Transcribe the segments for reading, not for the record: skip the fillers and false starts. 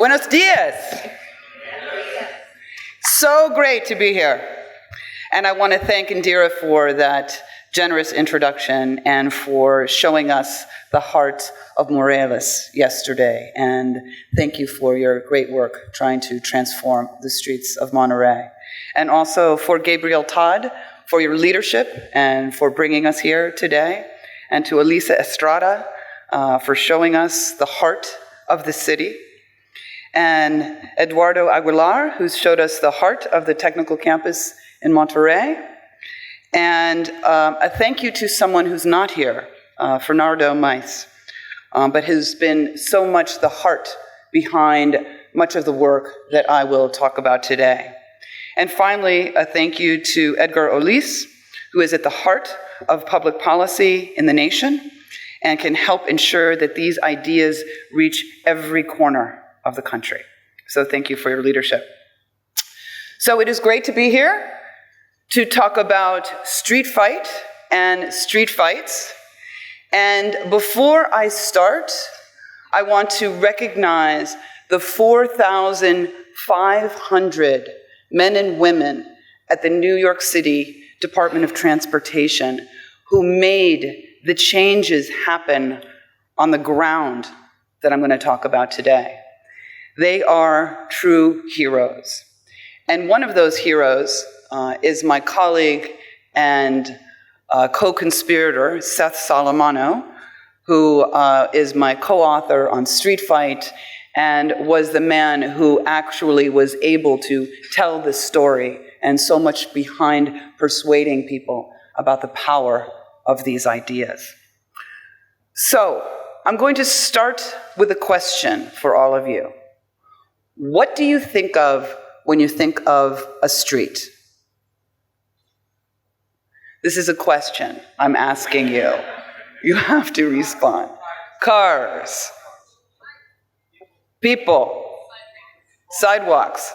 Buenos dias. So great to be here. And I want to thank Indira for that generous introduction and for showing us the heart of Morelos yesterday. And thank you for your great work trying to transform the streets of Monterey. And also for Gabriel Todd for your leadership and for bringing us here today. And to Elisa Estrada for showing us the heart of the city. And Eduardo Aguilar, who showed us the heart of the technical campus in Monterrey. And a thank you to someone who's not here, Fernando Mais, but who's been so much the heart behind much of the work that I will talk about today. And finally, a thank you to Edgar Olis, who is at the heart of public policy in the nation and can help ensure that these ideas reach every corner of the country. So thank you for your leadership. So it is great to be here to talk about street fight and street fights. And before I start, I want to recognize the 4,500 men and women at the New York City Department of Transportation who made the changes happen on the ground that I'm going to talk about today. They are true heroes. And one of those heroes is my colleague and co-conspirator, Seth Solomano, who is my co-author on Street Fight and was the man who actually was able to tell this story and so much behind persuading people about the power of these ideas. So I'm going to start with a question for all of you. What do you think of when you think of a street? This is a question I'm asking you. You have to respond. Cars, people, sidewalks,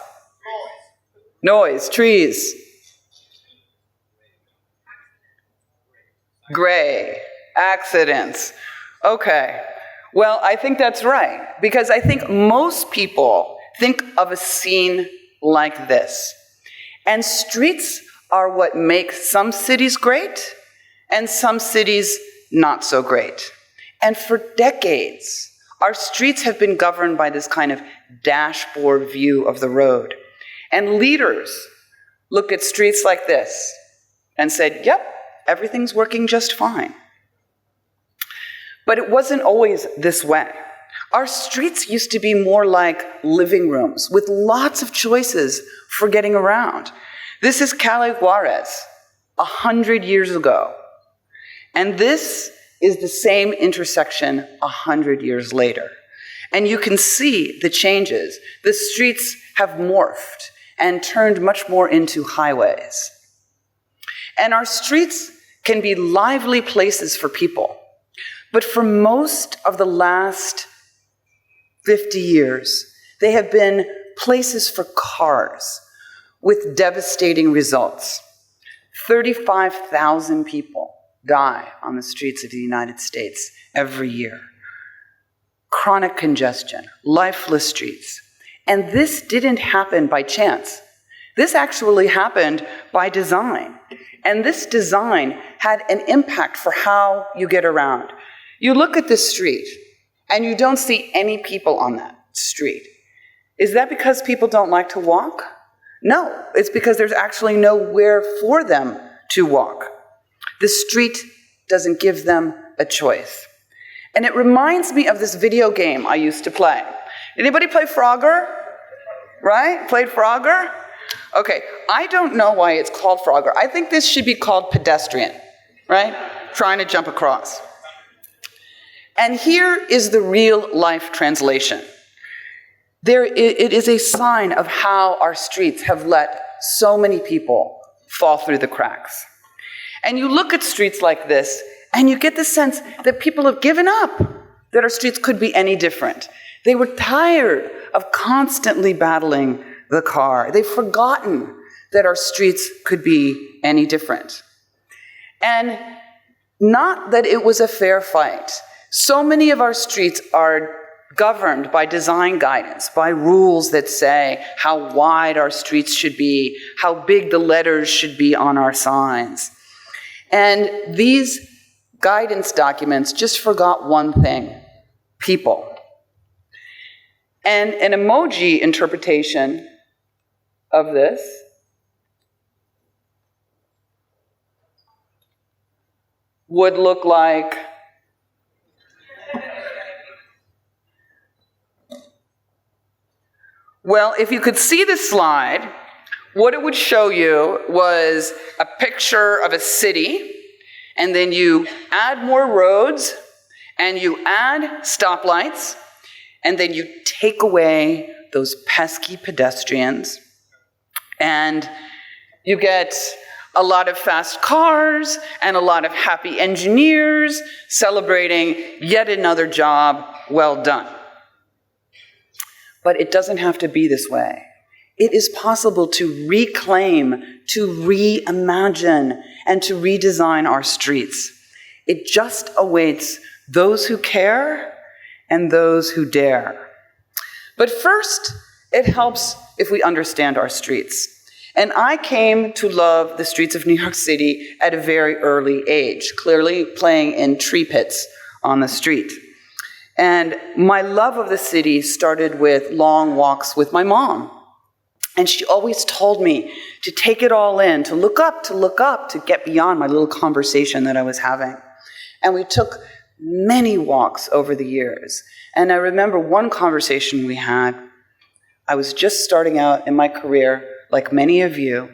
noise, trees, gray, accidents. Okay, well, I think that's right, because I think most people think of a scene like this. And streets are what make some cities great and some cities not so great. And for decades, our streets have been governed by this kind of dashboard view of the road. And leaders looked at streets like this and said, yep, everything's working just fine. But it wasn't always this way. Our streets used to be more like living rooms with lots of choices for getting around. This is Calle Juarez, 100 years ago. And this is the same intersection 100 years later. And you can see the changes. The streets have morphed and turned much more into highways. And our streets can be lively places for people. But for most of the last 50 years, they have been places for cars with devastating results. 35,000 people die on the streets of the United States every year. Chronic congestion, lifeless streets. And this didn't happen by chance. This actually happened by design. And this design had an impact for how you get around. You look at this street, and you don't see any people on that street. Is that because people don't like to walk? No, it's because there's actually nowhere for them to walk. The street doesn't give them a choice. And it reminds me of this video game I used to play. Anybody play Frogger? Right? Played Frogger? Okay, I don't know why it's called Frogger. I think this should be called Pedestrian, right? Trying to jump across. And here is the real life translation. It is a sign of how our streets have let so many people fall through the cracks. And you look at streets like this, and you get the sense that people have given up that our streets could be any different. They were tired of constantly battling the car. They've forgotten that our streets could be any different. And not that it was a fair fight. So many of our streets are governed by design guidance, by rules that say how wide our streets should be, how big the letters should be on our signs. And these guidance documents just forgot one thing: people. And an emoji interpretation of this would look like well, if you could see the slide, what it would show you was a picture of a city, and then you add more roads, and you add stoplights, and then you take away those pesky pedestrians, and you get a lot of fast cars and a lot of happy engineers celebrating yet another job well done. But it doesn't have to be this way. It is possible to reclaim, to reimagine, and to redesign our streets. It just awaits those who care and those who dare. But first, it helps if we understand our streets. And I came to love the streets of New York City at a very early age, clearly playing in tree pits on the street. And my love of the city started with long walks with my mom. And she always told me to take it all in, to look up, to get beyond my little conversation that I was having. And we took many walks over the years. And I remember one conversation we had. I was just starting out in my career, like many of you,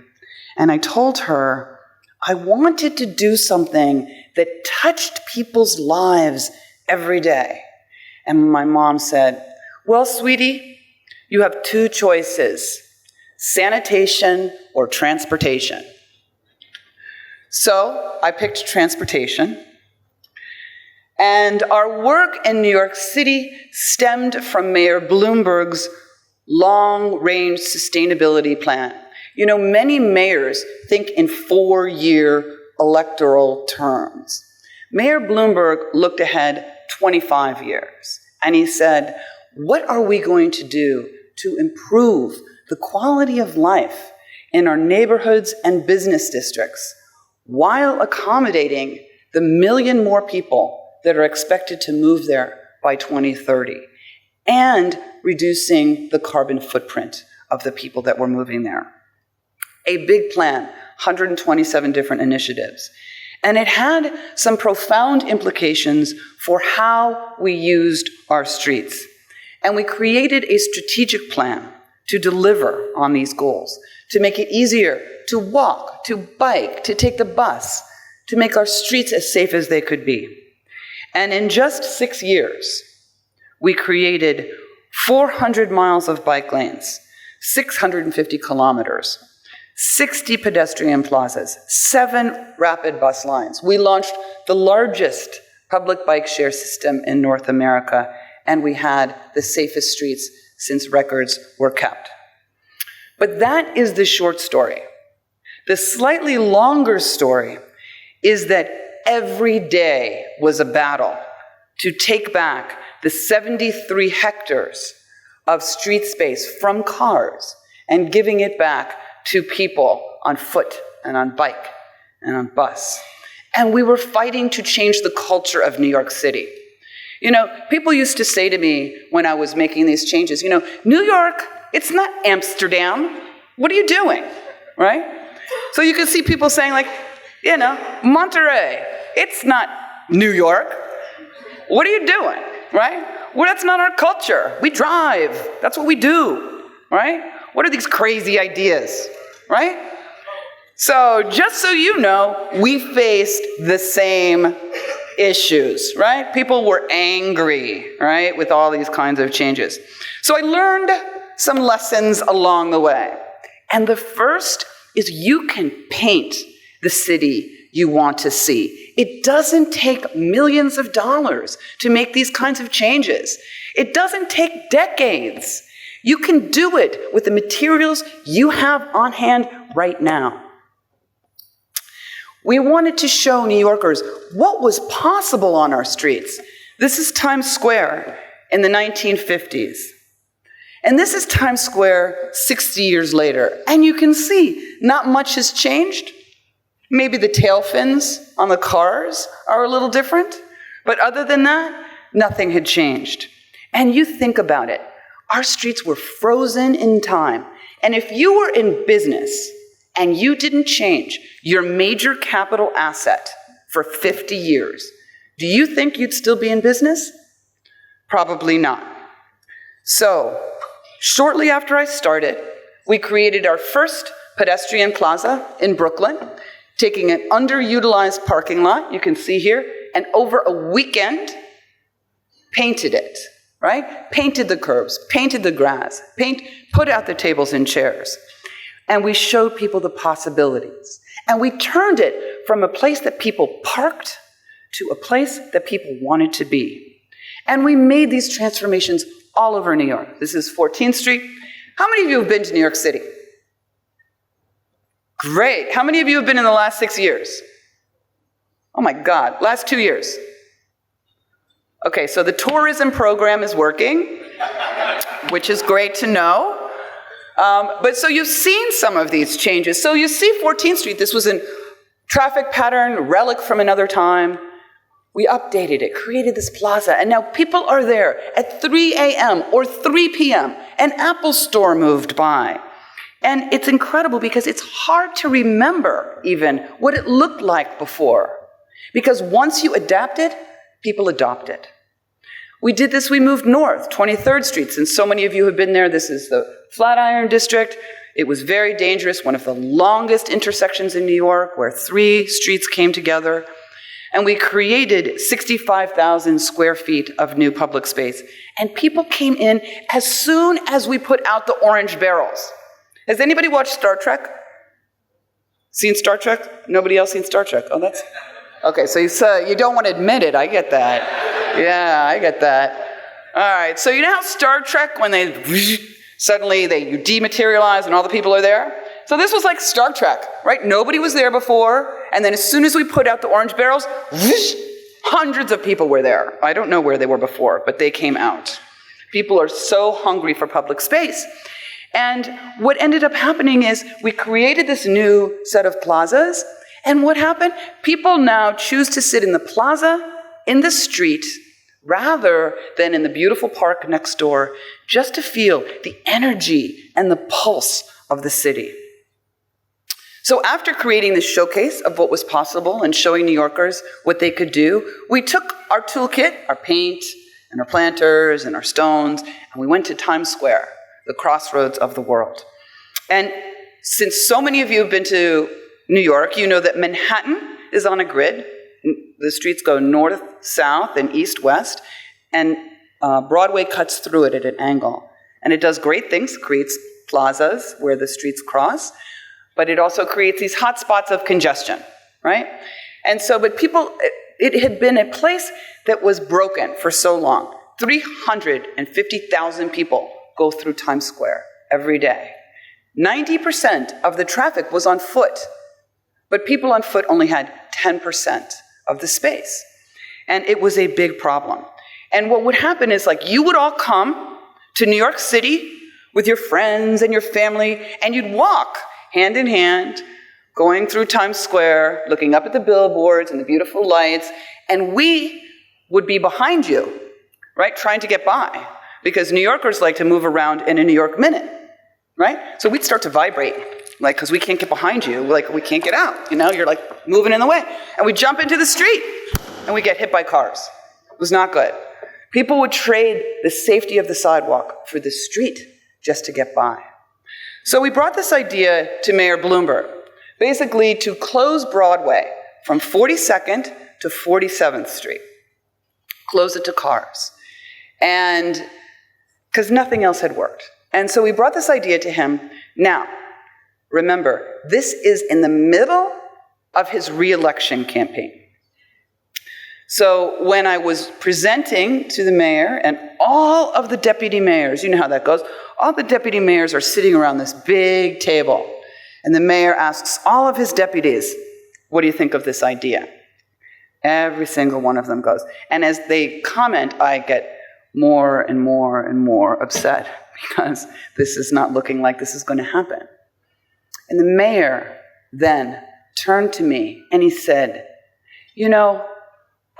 and I told her I wanted to do something that touched people's lives every day. And my mom said, "Well, sweetie, you have two choices, sanitation or transportation." So I picked transportation. And our work in New York City stemmed from Mayor Bloomberg's long-range sustainability plan. You know, many mayors think in 4-year electoral terms. Mayor Bloomberg looked ahead 25 years, and he said, what are we going to do to improve the quality of life in our neighborhoods and business districts while accommodating the 1 million more people that are expected to move there by 2030, and reducing the carbon footprint of the people that were moving there. A big plan, 127 different initiatives. And it had some profound implications for how we used our streets. And we created a strategic plan to deliver on these goals, to make it easier to walk, to bike, to take the bus, to make our streets as safe as they could be. And in just 6 years, we created 400 miles of bike lanes, 650 kilometers, 60 pedestrian plazas, 7 rapid bus lines. We launched the largest public bike share system in North America, and we had the safest streets since records were kept. But that is the short story. The slightly longer story is that every day was a battle to take back the 73 hectares of street space from cars and giving it back to people on foot and on bike and on bus. And we were fighting to change the culture of New York City. You know, people used to say to me when I was making these changes, you know, New York, it's not Amsterdam. What are you doing, right? So you can see people saying like, you know, Monterrey, it's not New York. What are you doing, right? Well, that's not our culture. We drive. That's what we do, right? What are these crazy ideas, right? So just so you know, we faced the same issues, right? People were angry, right, with all these kinds of changes. So I learned some lessons along the way. And the first is you can paint the city you want to see. It doesn't take millions of dollars to make these kinds of changes. It doesn't take decades. You can do it with the materials you have on hand right now. We wanted to show New Yorkers what was possible on our streets. This is Times Square. in the 1950s. And this is Times Square 60 years later. And you can see not much has changed. Maybe the tail fins on the cars are a little different. But other than that, nothing had changed. And you think about it. Our streets were frozen in time. And if you were in business and you didn't change your major capital asset for 50 years, do you think you'd still be in business? Probably not. So, shortly after I started, we created our first pedestrian plaza in Brooklyn, taking an underutilized parking lot, you can see here, and over a weekend, painted it, right? Painted the curbs, painted the grass, put out the tables and chairs. And we showed people the possibilities. And we turned it from a place that people parked to a place that people wanted to be. And we made these transformations all over New York. This is 14th Street. How many of you have been to New York City? Great. How many of you have been in the last 6 years? Oh my God, last 2 years. Okay, so the tourism program is working, which is great to know. But so you've seen some of these changes. So you see 14th Street, this was a traffic pattern, relic from another time. We updated it, created this plaza, and now people are there at 3 a.m. or 3 p.m. An Apple store moved by. And it's incredible because it's hard to remember even what it looked like before. Because once you adapt it, people adopt it. We did this, we moved north, 23rd Street, since so many of you have been there. This is the Flatiron District. It was very dangerous, one of the longest intersections in New York, where 3 streets came together. And we created 65,000 square feet of new public space. And people came in as soon as we put out the orange barrels. Has anybody watched Star Trek? Seen Star Trek? Nobody else seen Star Trek? Oh, that's... Okay, so you don't want to admit it. I get that. Yeah, I get that. All right, so you know how Star Trek, when they suddenly you dematerialize and all the people are there? So this was like Star Trek, right? Nobody was there before, and then as soon as we put out the orange barrels, hundreds of people were there. I don't know where they were before, but they came out. People are so hungry for public space. And what ended up happening is we created this new set of plazas, and what happened? People now choose to sit in the plaza, in the street, rather than in the beautiful park next door, just to feel the energy and the pulse of the city. So after creating this showcase of what was possible and showing New Yorkers what they could do, we took our toolkit, our paint, and our planters, and our stones, and we went to Times Square, the crossroads of the world. And since so many of you have been to New York, you know that Manhattan is on a grid. The streets go north, south, and east, west, and Broadway cuts through it at an angle. And it does great things, creates plazas where the streets cross, but it also creates these hot spots of congestion, right? And so, but people, it had been a place that was broken for so long. 350,000 people go through Times Square every day. 90% of the traffic was on foot, but people on foot only had 10% of the space. And it was a big problem. And what would happen is, like, you would all come to New York City with your friends and your family, and you'd walk hand in hand, going through Times Square, looking up at the billboards and the beautiful lights, and we would be behind you, right, trying to get by, because New Yorkers like to move around in a New York minute, right? So we'd start to vibrate, like, because we can't get behind you, like, we can't get out, you know, you're like moving in the way. And we jump into the street, and we get hit by cars. It was not good. People would trade the safety of the sidewalk for the street just to get by. So we brought this idea to Mayor Bloomberg, basically to close Broadway from 42nd to 47th Street, close it to cars, and because nothing else had worked. And so we brought this idea to him. Now, remember, this is in the middle of his re-election campaign. So when I was presenting to the mayor and all of the deputy mayors, you know how that goes, all the deputy mayors are sitting around this big table, and the mayor asks all of his deputies, what do you think of this idea? Every single one of them goes. And as they comment, I get more and more and more upset because this is not looking like this is going to happen. And the mayor then turned to me and he said, you know,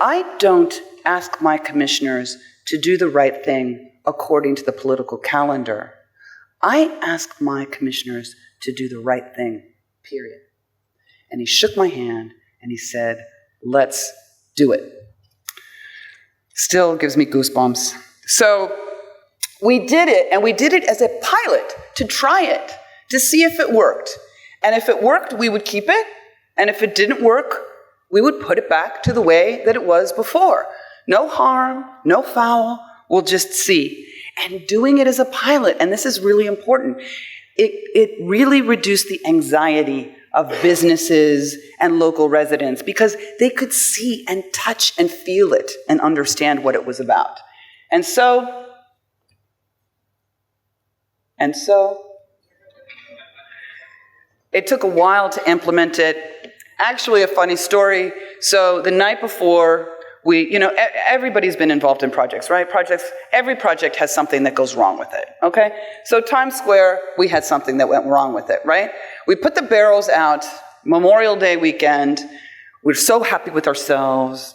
I don't ask my commissioners to do the right thing according to the political calendar. I ask my commissioners to do the right thing, period. And he shook my hand and he said, let's do it. Still gives me goosebumps. So we did it, and we did it as a pilot to try it, to see if it worked. And if it worked, we would keep it. And if it didn't work, we would put it back to the way that it was before. No harm, no foul, we'll just see. And doing it as a pilot, and this is really important, it really reduced the anxiety of businesses and local residents because they could see and touch and feel it and understand what it was about. And so, it took a while to implement it. Actually, a funny story. So the night before, everybody's been involved in projects, right? Every project has something that goes wrong with it, okay? So Times Square, we had something that went wrong with it, right? We put the barrels out, Memorial Day weekend, we're so happy with ourselves,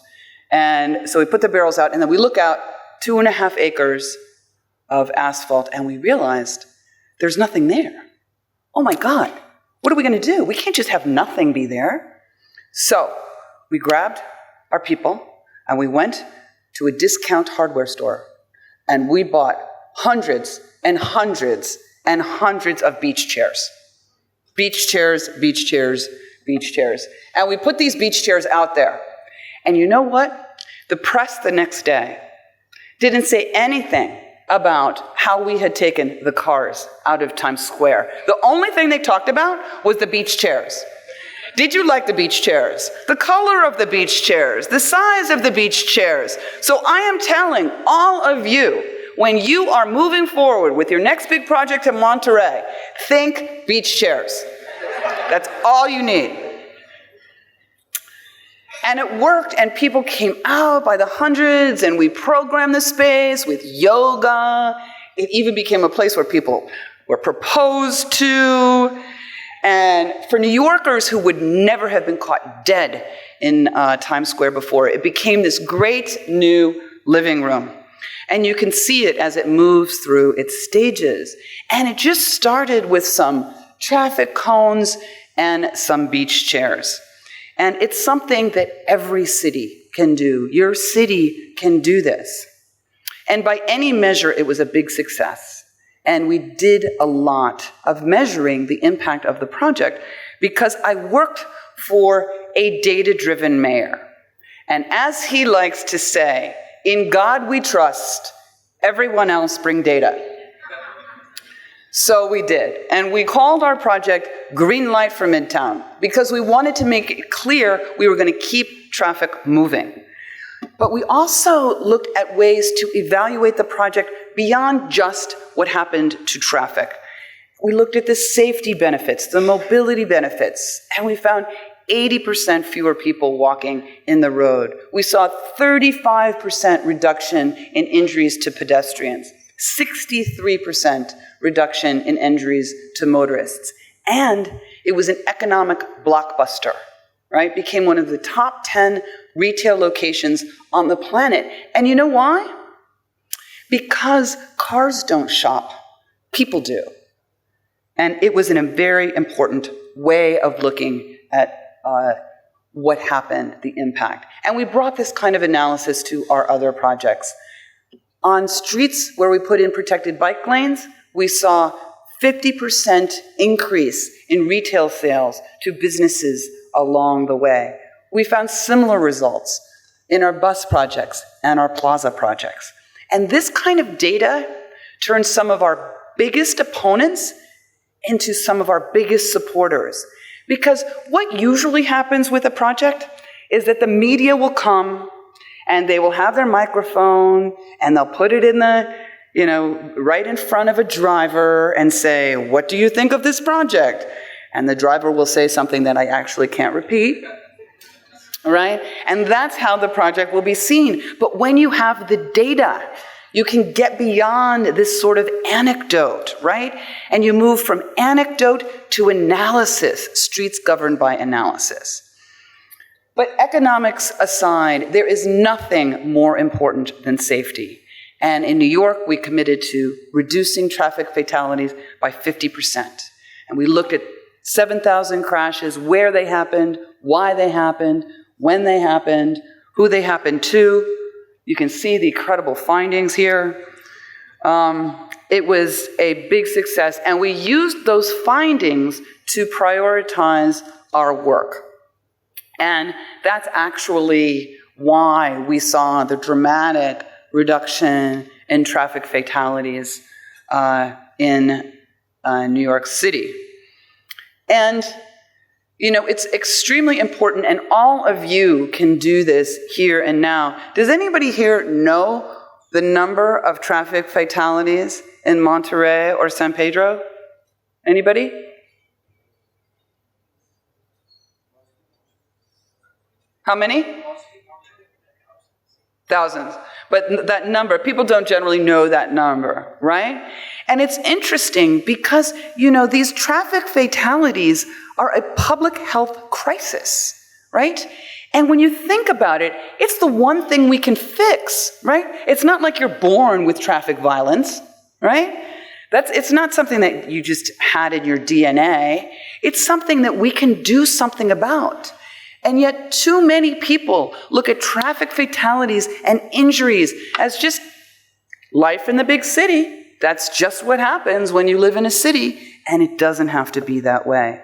and so we put the barrels out, and then we look out 2.5 acres of asphalt, and we realized there's nothing there. Oh my God, what are we gonna do? We can't just have nothing be there. So we grabbed our people, and we went to a discount hardware store, and we bought hundreds and hundreds and hundreds of beach chairs. Beach chairs, beach chairs, beach chairs. And we put these beach chairs out there. And you know what? The press the next day didn't say anything about how we had taken the cars out of Times Square. The only thing they talked about was the beach chairs. Did you like the beach chairs? The color of the beach chairs, the size of the beach chairs. So I am telling all of you, when you are moving forward with your next big project in Monterey, think beach chairs. That's all you need. And it worked, and people came out by the hundreds, and we programmed the space with yoga. It even became a place where people were proposed to. And for New Yorkers who would never have been caught dead in Times Square before, it became this great new living room. And you can see it as it moves through its stages. And it just started with some traffic cones and some beach chairs. And it's something that every city can do. Your city can do this. And by any measure, it was a big success. And we did a lot of measuring the impact of the project because I worked for a data-driven mayor. And as he likes to say, in God we trust, everyone else bring data. So we did. And we called our project Green Light for Midtown because we wanted to make it clear we were going to keep traffic moving. But we also looked at ways to evaluate the project beyond just what happened to traffic. We looked at the safety benefits, the mobility benefits, and we found 80% fewer people walking in the road. We saw 35% reduction in injuries to pedestrians, 63% reduction in injuries to motorists. And it was an economic blockbuster, right? Became one of the top 10 retail locations on the planet. And you know why? Because cars don't shop, people do. And it was in a very important way of looking at what happened, the impact. And we brought this kind of analysis to our other projects. On streets where we put in protected bike lanes, we saw 50% increase in retail sales to businesses along the way. We found similar results in our bus projects and our plaza projects. And this kind of data turns some of our biggest opponents into some of our biggest supporters. Because what usually happens with a project is that the media will come and they will have their microphone and they'll put it in the, right in front of a driver and say, what do you think of this project? And the driver will say something that I actually can't repeat. Right? And that's how the project will be seen. But when you have the data, You can get beyond this sort of anecdote, right? And you move from anecdote to analysis, streets governed by analysis. But economics aside, there is nothing more important than safety. And in New York, we committed to reducing traffic fatalities by 50%. And we looked at 7,000 crashes, where they happened, why they happened, when they happened, who they happened to. You can see the incredible findings here. It was a big success, and we used those findings to prioritize our work. And that's actually why we saw the dramatic reduction in traffic fatalities in New York City. And, you know, it's extremely important, and all of you can do this here and now. Does anybody here know the number of traffic fatalities in Monterrey or San Pedro? Anybody? How many? Thousands. But that number, people don't generally know that number, right? And it's interesting because, you know, these traffic fatalities are a public health crisis, right? And when you think about it, it's the one thing we can fix, right? It's not like you're born with traffic violence, right? It's not something that you just had in your DNA. It's something that we can do something about. And yet too many people look at traffic fatalities and injuries as just life in the big city. That's just what happens when you live in a city, and it doesn't have to be that way.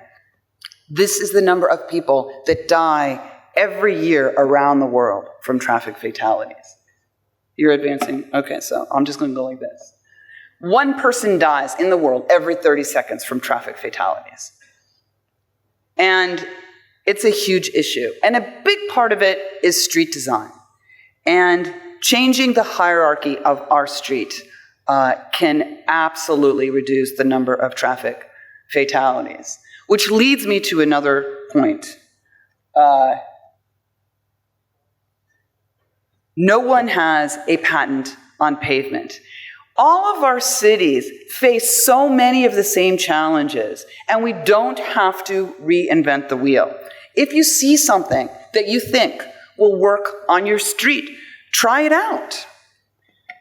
This is the number of people that die every year around the world from traffic fatalities. You're advancing? Okay, so I'm just going to go like this. One person dies in the world every 30 seconds from traffic fatalities. And it's a huge issue. And a big part of it is street design. And changing the hierarchy of our street can absolutely reduce the number of traffic fatalities. Which leads me to another point. No one has a patent on pavement. All of our cities face so many of the same challenges, and we don't have to reinvent the wheel. If you see something that you think will work on your street, try it out.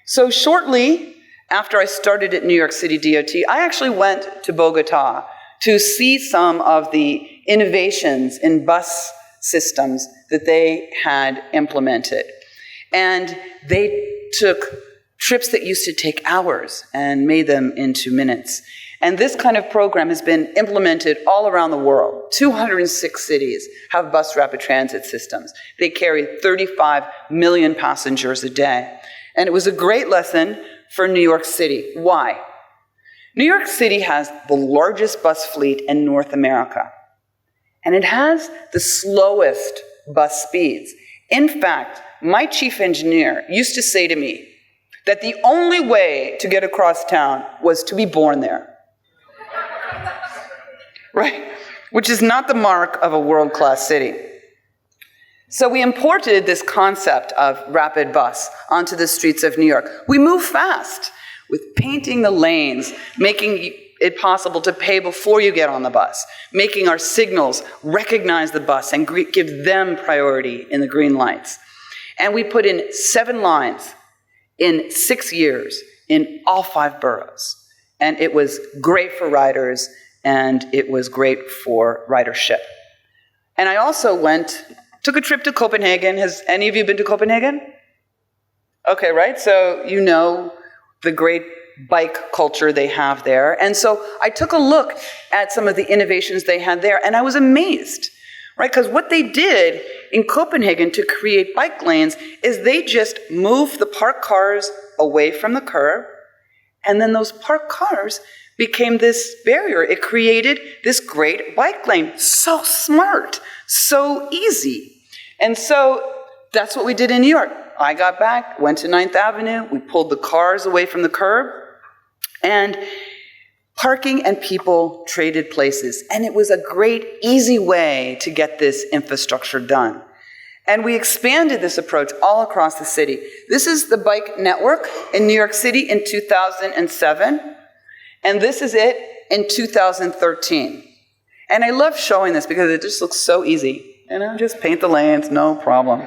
So shortly after I started at New York City DOT, I actually went to Bogota to see some of the innovations in bus systems that they had implemented. And they took trips that used to take hours and made them into minutes. And this kind of program has been implemented all around the world. 206 cities have bus rapid transit systems. They carry 35 million passengers a day. And it was a great lesson for New York City. Why? New York City has the largest bus fleet in North America. And it has the slowest bus speeds. In fact, my chief engineer used to say to me that the only way to get across town was to be born there. Right? Which is not the mark of a world-class city. So we imported this concept of rapid bus onto the streets of New York. We move fast with painting the lanes, making it possible to pay before you get on the bus, making our signals recognize the bus and give them priority in the green lights. And we put in 7 lines in 6 years in all 5 boroughs. And it was great for riders, and it was great for ridership. And I also took a trip to Copenhagen. Has any of you been to Copenhagen? Okay, right? So you know the great bike culture they have there. And so I took a look at some of the innovations they had there, and I was amazed, right? Because what they did in Copenhagen to create bike lanes is they just moved the parked cars away from the curb, and then those parked cars became this barrier. It created this great bike lane. So smart, so easy. And so that's what we did in New York. I got back, went to 9th Avenue, we pulled the cars away from the curb, and parking and people traded places. And it was a great, easy way to get this infrastructure done. And we expanded this approach all across the city. This is the bike network in New York City in 2007, and this is it in 2013. And I love showing this because it just looks so easy. Just paint the lanes, no problem.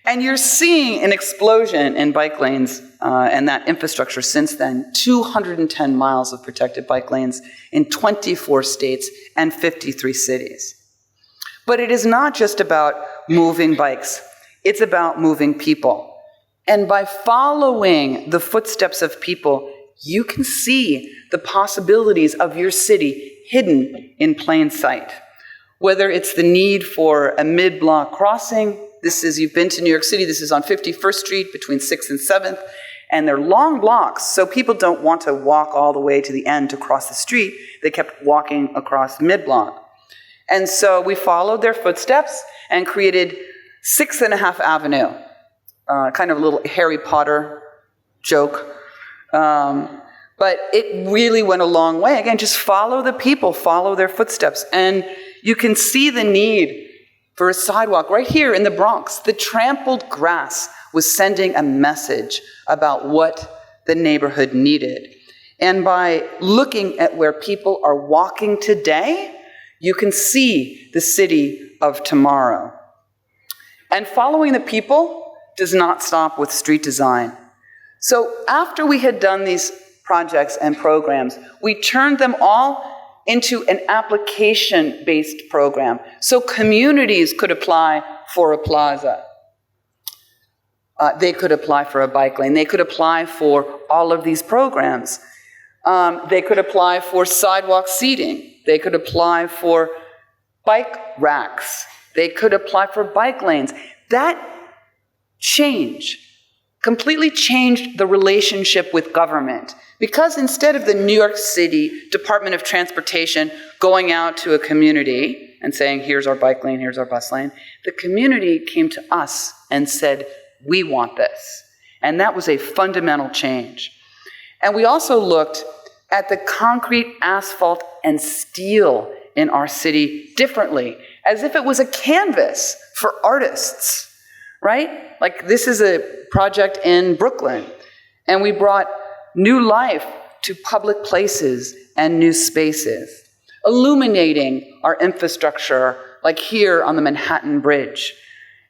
And you're seeing an explosion in bike lanes and that infrastructure since then. 210 miles of protected bike lanes in 24 states and 53 cities. But it is not just about moving bikes. It's about moving people. And by following the footsteps of people, you can see the possibilities of your city hidden in plain sight. Whether it's the need for a mid-block crossing, you've been to New York City, this is on 51st Street between 6th and 7th, and they're long blocks, so people don't want to walk all the way to the end to cross the street. They kept walking across mid-block. And so we followed their footsteps and created 6.5 Avenue, kind of a little Harry Potter joke. But it really went a long way. Again, just follow the people, follow their footsteps. And you can see the need for a sidewalk right here in the Bronx. The trampled grass was sending a message about what the neighborhood needed. And by looking at where people are walking today, you can see the city of tomorrow. And following the people does not stop with street design. So after we had done these projects and programs, we turned them all into an application-based program. So communities could apply for a plaza. They could apply for a bike lane. They could apply for all of these programs. They could apply for sidewalk seating. They could apply for bike racks. They could apply for bike lanes. That change completely changed the relationship with government. Because instead of the New York City Department of Transportation going out to a community and saying, here's our bike lane, here's our bus lane, the community came to us and said, we want this. And that was a fundamental change. And we also looked at the concrete, asphalt, and steel in our city differently, as if it was a canvas for artists, right? Like this is a project in Brooklyn, and we brought new life to public places and new spaces, illuminating our infrastructure, like here on the Manhattan Bridge,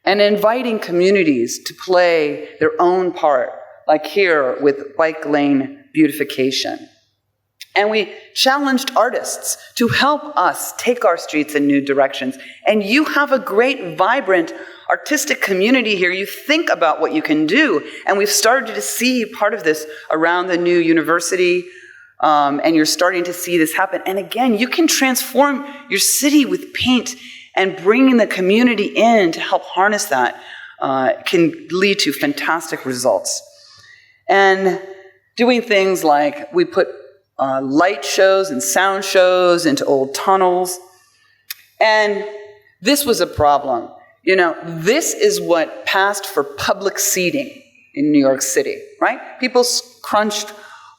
and inviting communities to play their own part, like here with bike lane beautification. And we challenged artists to help us take our streets in new directions. And you have a great, vibrant, artistic community here. You think about what you can do. And we've started to see part of this around the new university. And you're starting to see this happen. And again, you can transform your city with paint, and bringing the community in to help harness that can lead to fantastic results. And doing things like we put light shows and sound shows into old tunnels. And this was a problem. This is what passed for public seating in New York City, right? People crunched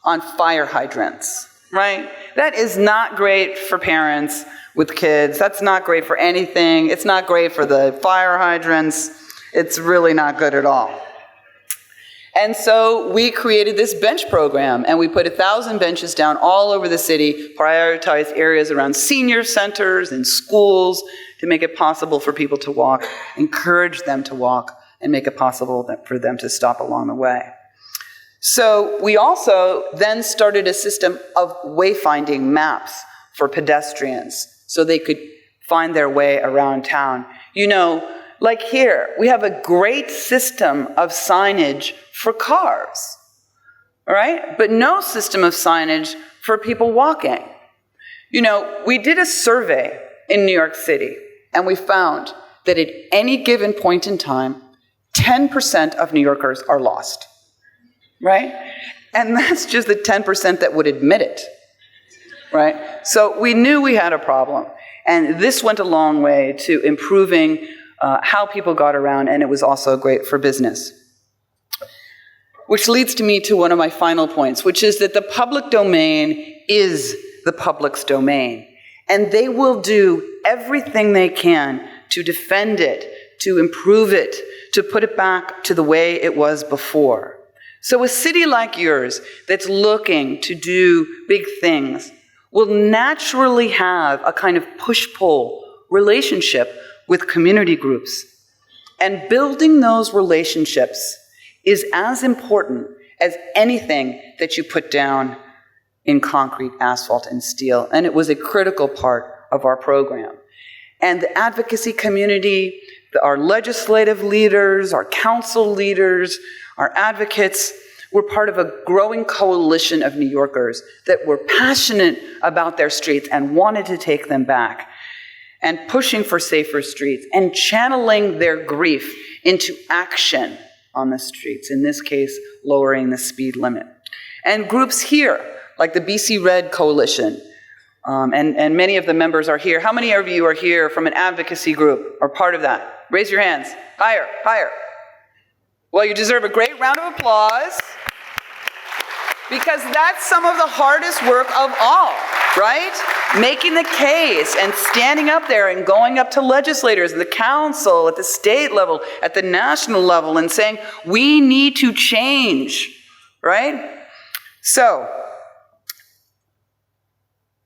on fire hydrants, right? That is not great for parents with kids. That's not great for anything. It's not great for the fire hydrants. It's really not good at all. And so we created this bench program, and we put 1,000 benches down all over the city, prioritized areas around senior centers and schools to make it possible for people to walk, encourage them to walk, and make it possible for them to stop along the way. So we also then started a system of wayfinding maps for pedestrians so they could find their way around town. Like here, we have a great system of signage for cars, all right? But no system of signage for people walking. We did a survey in New York City, and we found that at any given point in time, 10% of New Yorkers are lost, right? And that's just the 10% that would admit it, right? So we knew we had a problem, and this went a long way to improving how people got around, and it was also great for business. Which leads me to one of my final points, which is that the public domain is the public's domain, and they will do everything they can to defend it, to improve it, to put it back to the way it was before. So a city like yours that's looking to do big things will naturally have a kind of push-pull relationship with community groups. And building those relationships is as important as anything that you put down in concrete, asphalt, and steel. And it was a critical part of our program. And the advocacy community, our legislative leaders, our council leaders, our advocates were part of a growing coalition of New Yorkers that were passionate about their streets and wanted to take them back, and pushing for safer streets and channeling their grief into action on the streets, in this case, lowering the speed limit. And groups here, like the BC Red Coalition, and many of the members are here. How many of you are here from an advocacy group or part of that? Raise your hands. Higher, higher. Well, you deserve a great round of applause, because that's some of the hardest work of all, right? Making the case and standing up there and going up to legislators, the council, at the state level, at the national level, and saying, we need to change, right? So,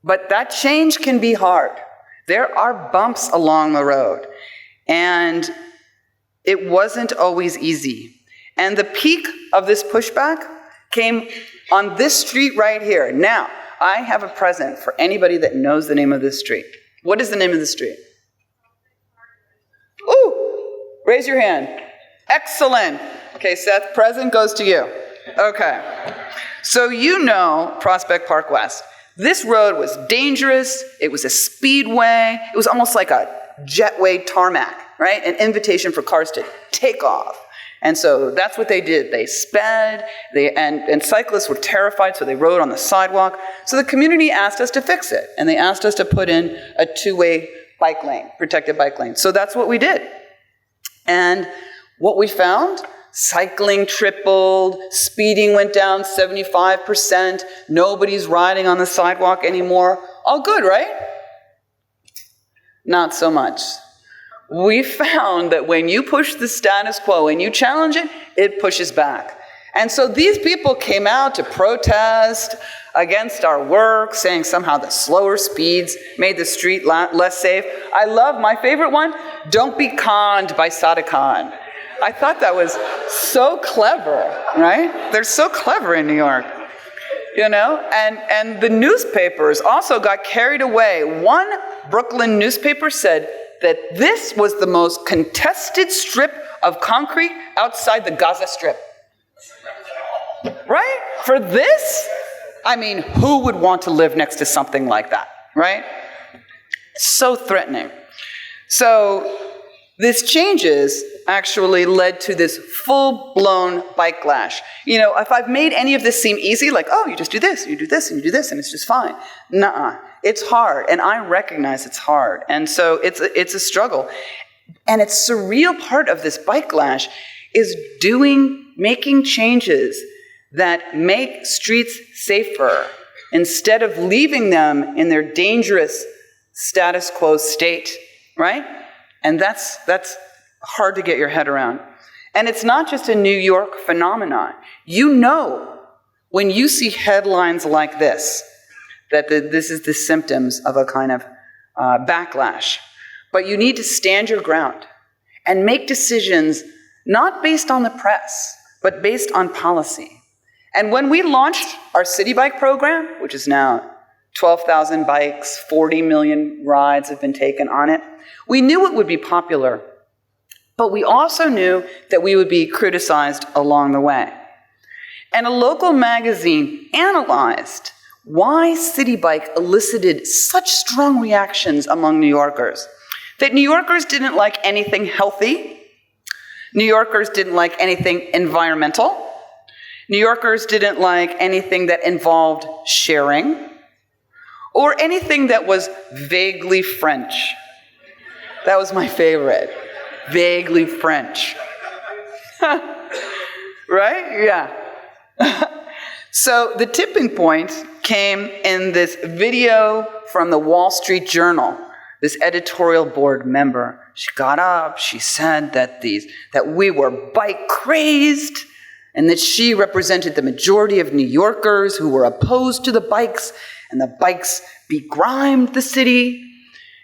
but that change can be hard. There are bumps along the road, and it wasn't always easy. And the peak of this pushback came on this street right here. Now, I have a present for anybody that knows the name of this street. What is the name of the street? Ooh, raise your hand. Excellent. Okay, Seth, present goes to you. Okay. So you know Prospect Park West. This road was dangerous. It was a speedway. It was almost like a jetway tarmac, right? An invitation for cars to take off. And so that's what they did. They sped, and cyclists were terrified, so they rode on the sidewalk. So the community asked us to fix it, and they asked us to put in a two-way bike lane, protected bike lane. So that's what we did. And what we found, cycling tripled, speeding went down 75%, nobody's riding on the sidewalk anymore. All good, right? Not so much. We found that when you push the status quo and you challenge it, it pushes back. And so these people came out to protest against our work, saying somehow the slower speeds made the street less safe. I love my favorite one, "Don't be conned" by Sadik-Khan. I thought that was so clever, right? They're so clever in New York, you know? And the newspapers also got carried away. One Brooklyn newspaper said that this was the most contested strip of concrete outside the Gaza Strip. Right? For this? I mean, who would want to live next to something like that, right? So threatening. So this changes actually led to this full-blown bike lash. You know, if I've made any of this seem easy, like, oh, you just do this, you do this, and you do this, and it's just fine. Nuh-uh. It's hard, and I recognize it's hard. And so it's a struggle. And it's a real part of this bike lash is making changes that make streets safer instead of leaving them in their dangerous status quo state, right? And that's hard to get your head around. And it's not just a New York phenomenon. You know, when you see headlines like this, that this is the symptoms of a kind of backlash. But you need to stand your ground and make decisions not based on the press, but based on policy. And when we launched our City Bike program, which is now 12,000 bikes, 40 million rides have been taken on it, we knew it would be popular, but we also knew that we would be criticized along the way. And a local magazine analyzed why City Bike elicited such strong reactions among New Yorkers. That New Yorkers didn't like anything healthy. New Yorkers didn't like anything environmental. New Yorkers didn't like anything that involved sharing, or anything that was vaguely French. That was my favorite. Vaguely French. Right? Yeah. So the tipping point came in this video from the Wall Street Journal. This editorial board member She got up, she said that we were bike crazed, and that she represented the majority of New Yorkers who were opposed to the bikes, and the bikes begrimed the city.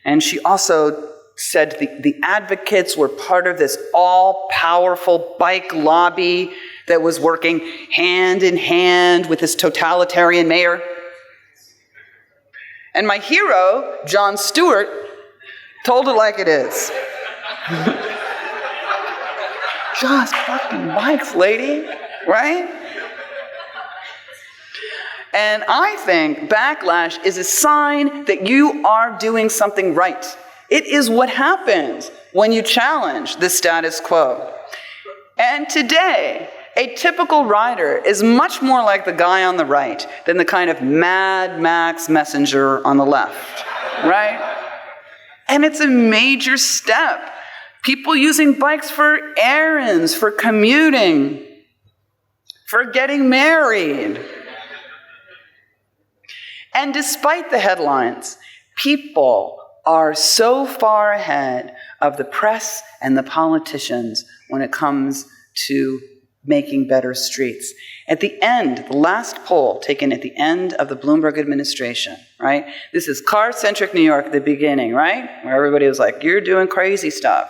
And she also said the advocates were part of this all-powerful bike lobby that was working hand in hand with this totalitarian mayor. And my hero, Jon Stewart, told it like it is. Just fucking bikes, lady, right? And I think backlash is a sign that you are doing something right. It is what happens when you challenge the status quo. And today, a typical rider is much more like the guy on the right than the kind of Mad Max messenger on the left, right? And it's a major step. People using bikes for errands, for commuting, for getting married. And despite the headlines, people are so far ahead of the press and the politicians when it comes to making better streets. At the end, the last poll taken at the end of the Bloomberg administration, right? This is car-centric New York at the beginning, right? Where everybody was like, you're doing crazy stuff.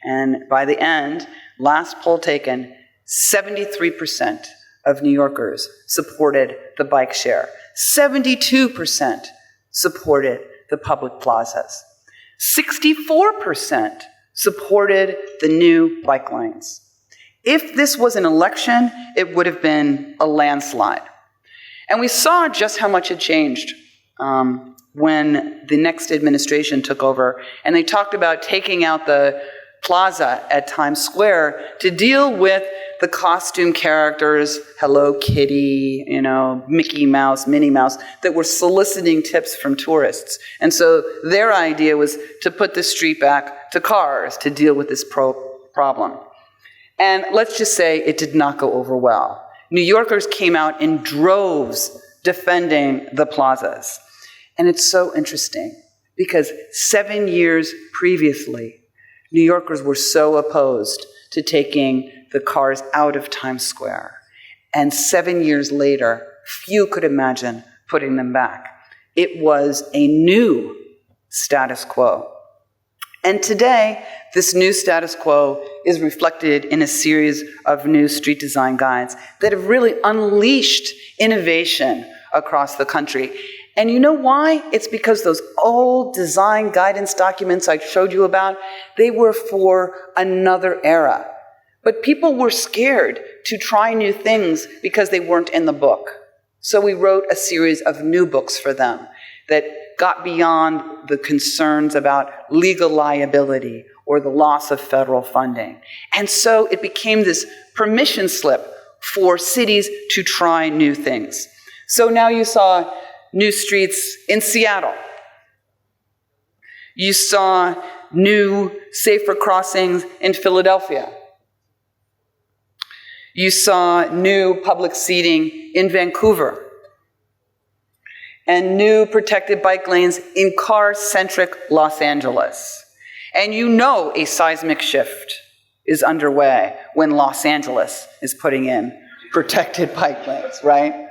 And by the end, last poll taken, 73% of New Yorkers supported the bike share. 72% supported the public plazas. 64% supported the new bike lanes. If this was an election, it would have been a landslide. And we saw just how much it changed when the next administration took over, and they talked about taking out the plaza at Times Square to deal with the costume characters, Hello Kitty, Mickey Mouse, Minnie Mouse, that were soliciting tips from tourists. And so their idea was to put the street back to cars to deal with this problem. And let's just say it did not go over well. New Yorkers came out in droves defending the plazas. And it's so interesting because 7 years previously, New Yorkers were so opposed to taking the cars out of Times Square. And 7 years later, few could imagine putting them back. It was a new status quo. And today, this new status quo is reflected in a series of new street design guides that have really unleashed innovation across the country. And you know why? It's because those old design guidance documents I showed you about, they were for another era. But people were scared to try new things because they weren't in the book. So we wrote a series of new books for them that got beyond the concerns about legal liability or the loss of federal funding. And so it became this permission slip for cities to try new things. So now you saw new streets in Seattle. You saw new, safer crossings in Philadelphia. You saw new public seating in Vancouver. And new protected bike lanes in car-centric Los Angeles. And you know a seismic shift is underway when Los Angeles is putting in protected bike lanes, right?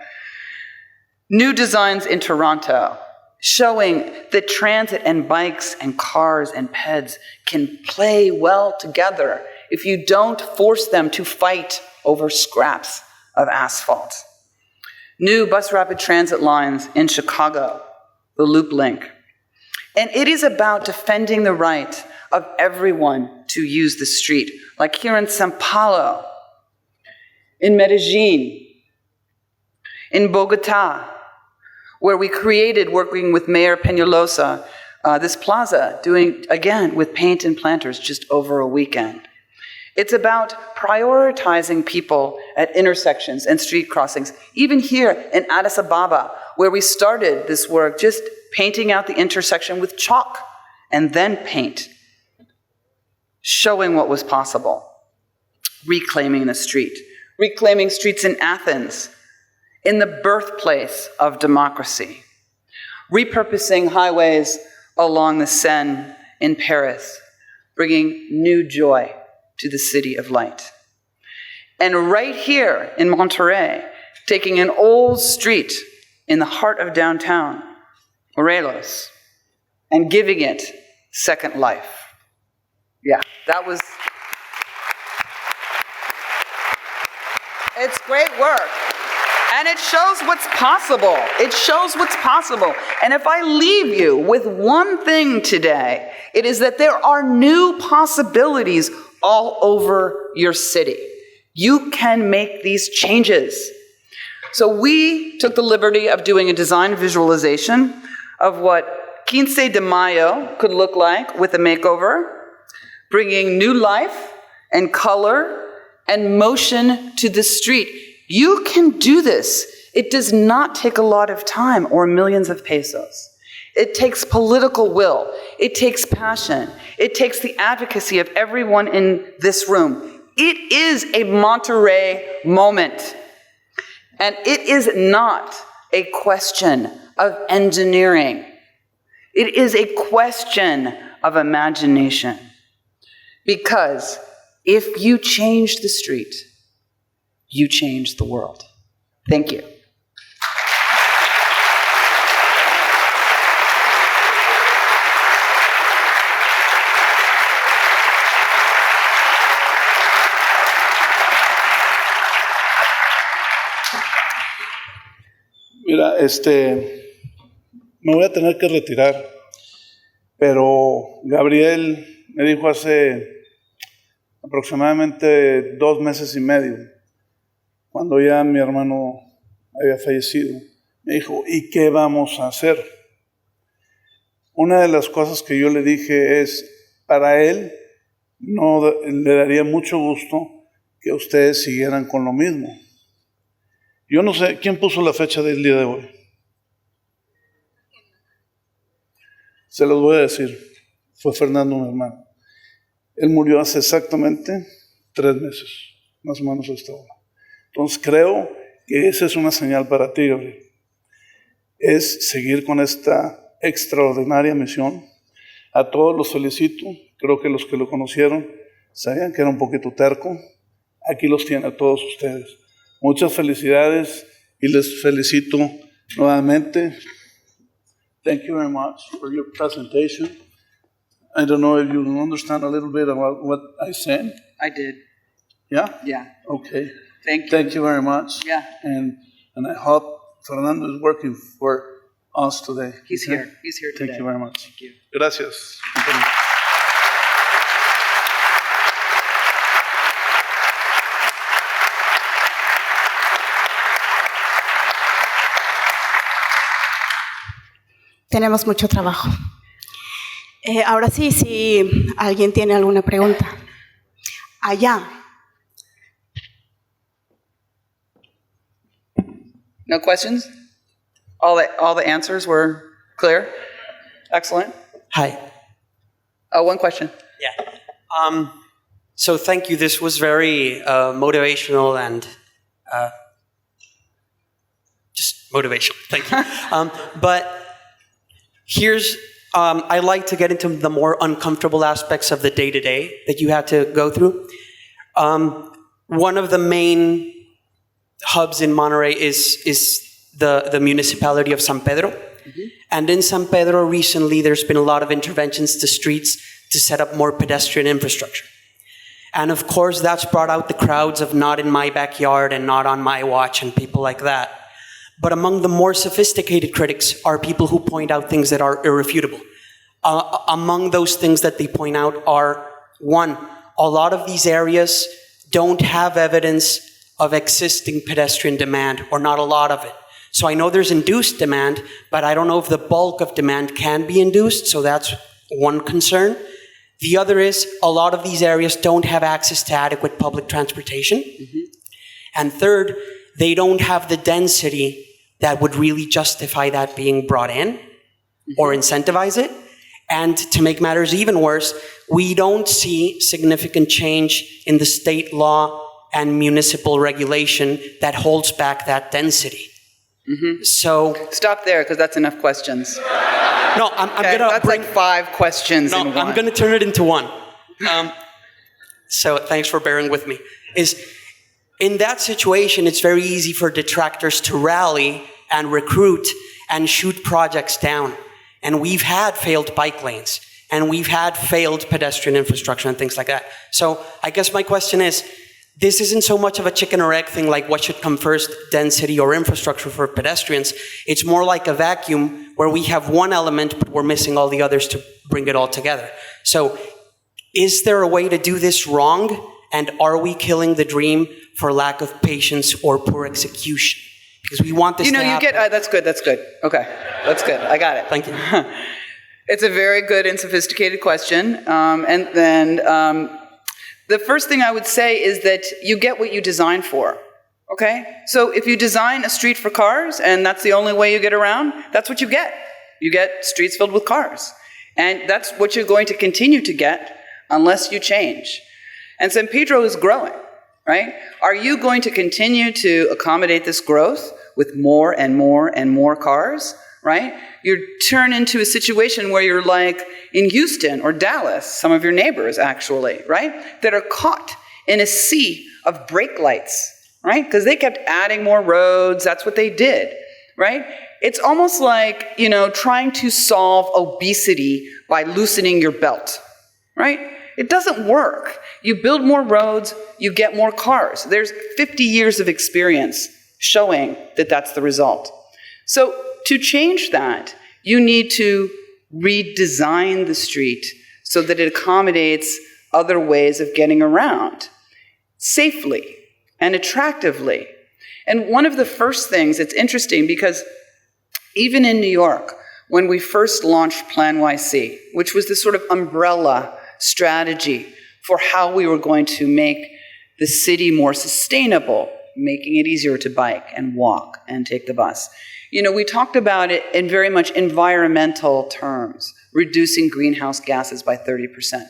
New designs in Toronto, showing that transit and bikes and cars and peds can play well together if you don't force them to fight over scraps of asphalt. New bus rapid transit lines in Chicago, the Loop Link. And it is about defending the right of everyone to use the street, like here in São Paulo, in Medellin, in Bogota, where we created, working with Mayor Peñalosa, this plaza, doing, again, with paint and planters just over a weekend. It's about prioritizing people at intersections and street crossings, even here in Addis Ababa, where we started this work, just painting out the intersection with chalk and then paint, showing what was possible, reclaiming the street, reclaiming streets in Athens, in the birthplace of democracy, repurposing highways along the Seine in Paris, bringing new joy to the city of light. And right here in Monterrey, taking an old street in the heart of downtown, Morelos, and giving it second life. Yeah, that was... It's great work. And it shows what's possible. It shows what's possible. And if I leave you with one thing today, it is that there are new possibilities all over your city. You can make these changes. So we took the liberty of doing a design visualization of what 15 de Mayo could look like with a makeover, bringing new life and color and motion to the street. You can do this. It does not take a lot of time or millions of pesos. It takes political will. It takes passion. It takes the advocacy of everyone in this room. It is a Monterrey moment. And it is not a question of engineering. It is a question of imagination. Because if you change the street, you change the world. Thank you. Mira, me voy a tener que retirar, pero Gabriel me dijo hace aproximadamente 2 meses y medio, cuando ya mi hermano había fallecido, me dijo, ¿y qué vamos a hacer? Una de las cosas que yo le dije es, para él no le daría mucho gusto que ustedes siguieran con lo mismo. Yo no sé, ¿quién puso la fecha del día de hoy? Se los voy a decir, fue Fernando, mi hermano. Él murió hace exactamente 3 meses, más o menos a esta hora. Entonces creo que esa es una señal para ti, Gabriel. Es seguir con esta extraordinaria misión. A todos los felicito. Creo que los que lo conocieron sabían que era un poquito terco. Aquí los tiene a todos ustedes. Muchas felicidades y les felicito nuevamente. Thank you very much for your presentation. I don't know if you understand a little bit about what I said. I did. Yeah? Yeah. Okay. Thank you very much. Yeah. And I hope Fernando is working for us today. He's okay? here. He's here today. Thank you very much. Thank you. Gracias. Tenemos mucho trabajo. Ahora sí, si alguien tiene alguna pregunta. Allá. No questions? All the answers were clear? Excellent. Hi. Oh, one question. Yeah. So thank you. This was very motivational and just motivational. Thank you. But here's, I like to get into the more uncomfortable aspects of the day-to-day that you had to go through. One of the main hubs in Monterrey is the municipality of San Pedro. Mm-hmm. And in San Pedro recently, there's been a lot of interventions to streets to set up more pedestrian infrastructure. And of course, that's brought out the crowds of not in my backyard and not on my watch and people like that. But among the more sophisticated critics are people who point out things that are irrefutable. Among those things that they point out are, one, a lot of these areas don't have evidence of existing pedestrian demand, or not a lot of it. So I know there's induced demand, but I don't know if the bulk of demand can be induced, so that's one concern. The other is, a lot of these areas don't have access to adequate public transportation. Mm-hmm. And third, they don't have the density that would really justify that being brought in or incentivize it. And to make matters even worse, we don't see significant change in the state law and municipal regulation that holds back that density. Mm-hmm. So stop there, because that's enough questions. No, I'm okay, gonna that's bring like 5 questions. No, in one. I'm gonna turn it into one. So thanks for bearing with me. Is in that situation, it's very easy for detractors to rally and recruit and shoot projects down. And we've had failed bike lanes, and we've had failed pedestrian infrastructure and things like that. So I guess my question is, this isn't so much of a chicken or egg thing, like what should come first, density or infrastructure for pedestrians. It's more like a vacuum where we have one element, but we're missing all the others to bring it all together. So is there a way to do this wrong? And are we killing the dream for lack of patience or poor execution? Because we want this to happen. That's good. Okay, that's good. I got it. Thank you. It's a very good and sophisticated question. The first thing I would say is that you get what you design for, okay? So if you design a street for cars and that's the only way you get around, that's what you get. You get streets filled with cars. And that's what you're going to continue to get unless you change. And San Pedro is growing, right? Are you going to continue to accommodate this growth with more and more and more cars, right? You turn into a situation where you're like in Houston or Dallas, some of your neighbors actually, right? That are caught in a sea of brake lights, right? Because they kept adding more roads. That's what they did, right? It's almost like, trying to solve obesity by loosening your belt, right? It doesn't work. You build more roads, you get more cars. There's 50 years of experience showing that that's the result. So to change that, you need to redesign the street so that it accommodates other ways of getting around safely and attractively. And one of the first things, it's interesting because even in New York, when we first launched Plan YC, which was this sort of umbrella strategy for how we were going to make the city more sustainable, making it easier to bike and walk and take the bus. We talked about it in very much environmental terms, reducing greenhouse gases by 30%.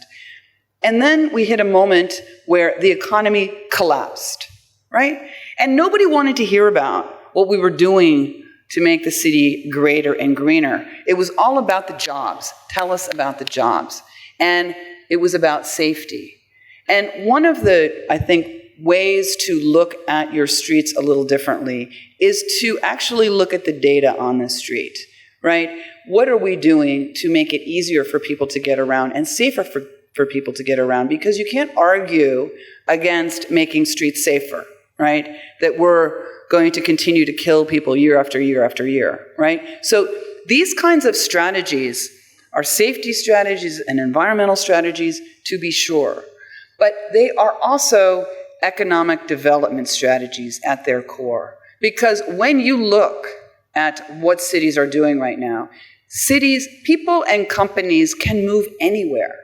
And then we hit a moment where the economy collapsed, right? And nobody wanted to hear about what we were doing to make the city greater and greener. It was all about the jobs. Tell us about the jobs. And it was about safety. And one of the, I think, ways to look at your streets a little differently is to actually look at the data on the street, right? What are we doing to make it easier for people to get around and safer for people to get around? Because you can't argue against making streets safer, right? That we're going to continue to kill people year after year after year, right? So these kinds of strategies are safety strategies and environmental strategies, to be sure. But they are also economic development strategies at their core. Because when you look at what cities are doing right now, cities, people and companies can move anywhere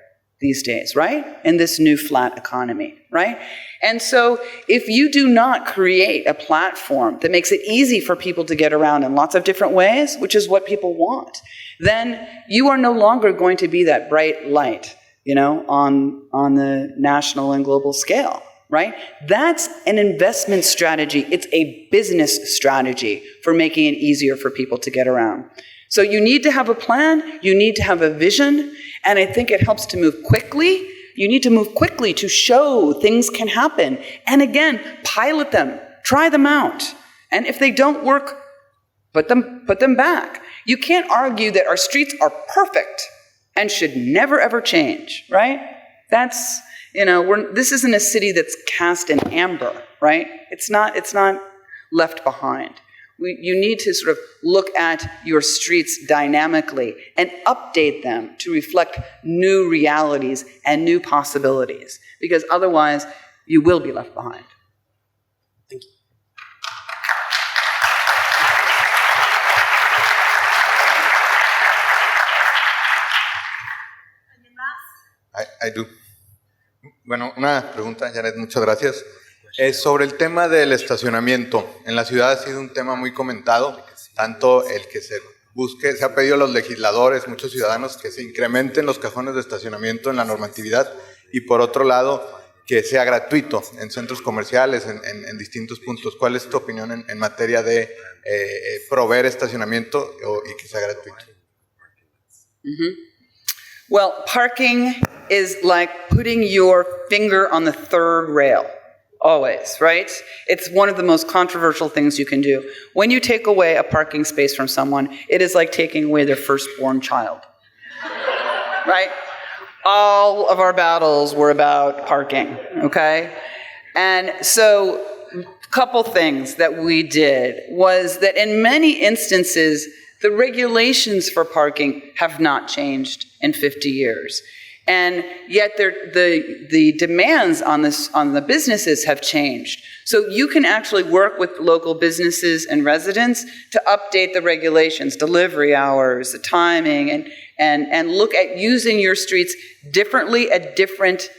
these days, right? In this new flat economy, right? And so if you do not create a platform that makes it easy for people to get around in lots of different ways, which is what people want, then you are no longer going to be that bright light, on the national and global scale. Right? That's an investment strategy. It's a business strategy for making it easier for people to get around. So you need to have a plan, you need to have a vision, and I think it helps to move quickly. You need to move quickly to show things can happen. And again, pilot them, try them out. And if they don't work, put them back. You can't argue that our streets are perfect and should never ever change, right? That's this isn't a city that's cast in amber, right? It's not left behind. You need to sort of look at your streets dynamically and update them to reflect new realities and new possibilities, because otherwise you will be left behind. Thank you. I do. Bueno, una pregunta, Janette, muchas gracias. Sobre el tema del estacionamiento. En la ciudad ha sido un tema muy comentado, tanto el que se ha pedido a los legisladores, muchos ciudadanos, que se incrementen los cajones de estacionamiento en la normatividad, y por otro lado, que sea gratuito en centros comerciales, en distintos puntos. ¿Cuál es tu opinión en materia de proveer estacionamiento y que sea gratuito? Mm-hmm. Well, parking is like putting your finger on the third rail, always, right? It's one of the most controversial things you can do. When you take away a parking space from someone, it is like taking away their firstborn child, right? All of our battles were about parking, okay? And so a couple things that we did was that in many instances, the regulations for parking have not changed in 50 years. And yet the demands on the businesses have changed. So you can actually work with local businesses and residents to update the regulations, delivery hours, the timing, and look at using your streets differently at different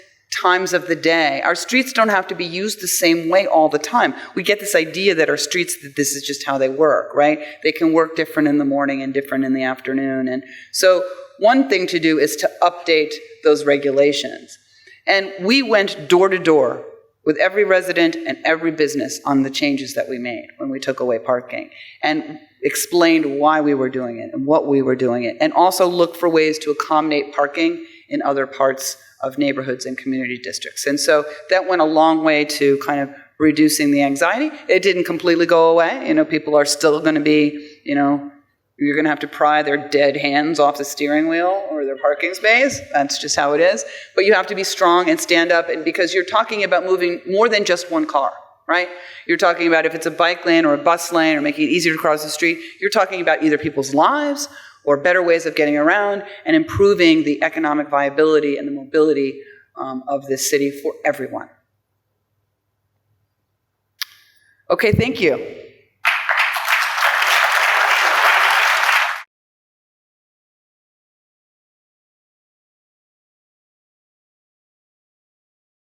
times of the day. Our streets don't have to be used the same way all the time. We get this idea that our streets, that this is just how they work, right? They can work different in the morning and different in the afternoon. And so one thing to do is to update those regulations. And we went door to door with every resident and every business on the changes that we made when we took away parking, and explained why we were doing it and what we were doing it, and also looked for ways to accommodate parking in other parts of neighborhoods and community districts. And so that went a long way to kind of reducing the anxiety. It didn't completely go away. You know, people are still going to be, you know, you're going to have to pry their dead hands off the steering wheel or their parking space. That's just how it is. But you have to be strong and stand up, and because you're talking about moving more than just one car, right? You're talking about if it's a bike lane or a bus lane or making it easier to cross the street, you're talking about either people's lives or better ways of getting around and improving the economic viability and the mobility of this city for everyone. Okay, thank you.